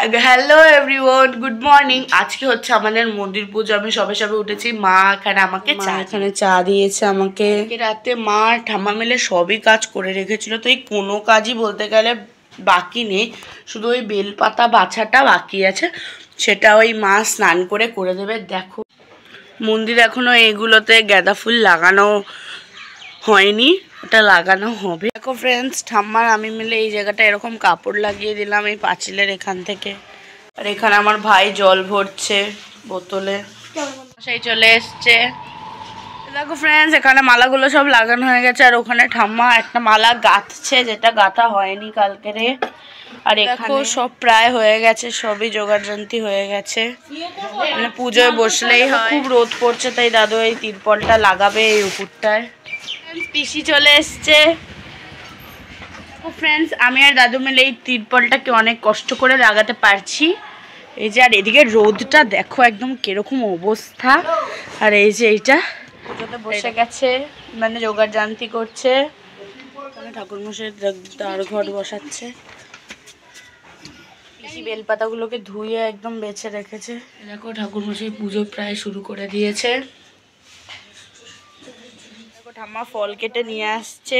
Hello everyone, good morning. আজকে হচ্ছে আমাদের মন্দির পুজো। আমি সবে সবে উঠেছি। মা এখানে আমাকে চা দিয়েছে আমাকে। রাতে মা ঠাম্মা মিলে সবই কাজ করে রেখেছিল, তো এই কোনো কাজই বলতে গেলে বাকি নেই, শুধু ওই বেলপাতা বাছাটা বাকি আছে, সেটা ওই মা স্নান করে করে দেবে। দেখো মন্দির এখনো এগুলোতে গাঁদা ফুল লাগানো হয়নি, ওটা লাগানো হবে। দেখো ফ্রেন্ডস, ঠাম্মার আমি মিলে এই জায়গাটা এরকম কাপড় লাগিয়ে দিলাম এই পাঁচিলের এখান থেকে। আর এখানে আমার ভাই জল ভরছে বোতলে, সেই চলে এসছে। দেখো ফ্রেন্ডস, এখানে মালাগুলো সব লাগানো হয়ে গেছে, আর ওখানে ঠাম্মা একটা মালা গাঁথছে, যেটা গাঁথা হয়নি কালকেরে। আর এখানে সব প্রায় হয়ে গেছে, সবই জোগাড়যন্ত্রী হয়ে গেছে, মানে পুজোয় বসলেই হয়। খুব রোদ পড়ছে, তাই দাদু এই তিরপলটা লাগাবে এই উপরটায়। পিসি চলে এসছে। ফ্রেন্ডস, আমি আর দাদু মিলে এই তিরপলটাকে অনেক কষ্ট করে লাগাতে পারছি। এই যে, আর এদিকে রোদটা দেখো একদম কিরকম অবস্থা। আর এই যে এইটা পুজোতে বসে গেছে, মানে জোগাড়যন্ত্রী করছে। ঠাকুরমশাই তার ঘর বসাচ্ছে। পিসি বেলপাতাগুলোকে ধুয়ে একদম বেছে রেখেছে। দেখো ঠাকুরমশাই পুজো প্রায় শুরু করে দিয়েছে। দেখো ঠাম্মা ফল কেটে নিয়ে আসছে।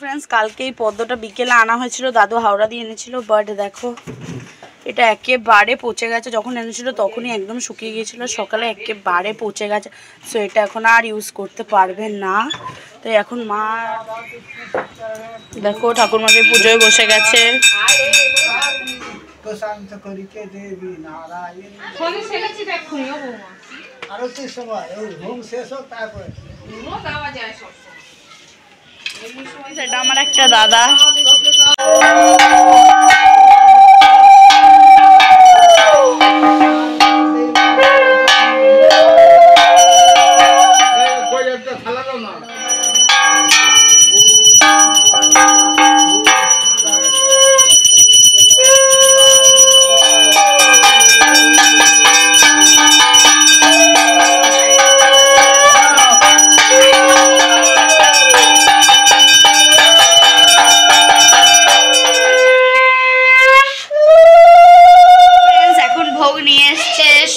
ফ্রেন্ডস, কালকে এই পদ্মটা বিকেলে আনা হয়েছিল, দাদু হাওড়া দিয়ে এনেছিল, বাট দেখো এটা একেবারে পচে গেছে। যখন এনেছিল তখনই একদম শুকিয়ে গিয়েছিল, সকালে একেবারে পচে গেছে। সো এটা এখন আর ইউজ করতে পারবে না। তো এখন মা দেখো ঠাকুরমাকে পুজোয় বসে গেছে। সেটা আমার একটা দাদা।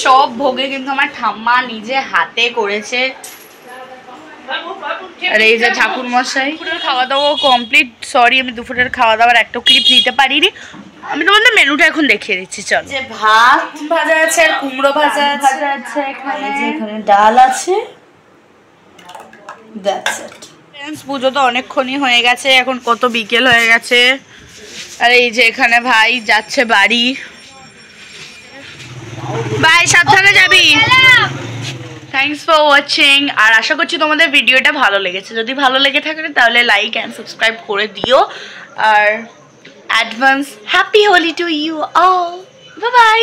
সব ভোগে কিন্তু আমার ঠাম্মা নিজে হাতে করেছে। আর এই যে ঠাকুর মশাই, দুপুরের খাওয়া দাওয়া কমপ্লিট। সরি, আমি দুপুরের খাওয়া দাওয়ার একটা ক্লিপ নিতে পারিনি। আমি তোমাদের মেনুটা এখন দেখিয়ে দিচ্ছি। চল, যে ভাত ভাজা আছে আর কুমড়ো ভাজা আছে, এখানে ডাল আছে। পুজো তো অনেকক্ষণই হয়ে গেছে, এখন কত বিকেল হয়ে গেছে। আর এই যে এখানে ভাই যাচ্ছে বাড়ি। বাই, সাবধানে যাবি। Thanks for watching. আর আশা করছি তোমাদের ভিডিওটা ভালো লেগেছে। যদি ভালো লেগে থাকে তাহলে লাইক অ্যান্ড সাবস্ক্রাইব করে দিও। আর advance happy Holi to you all. Bye by.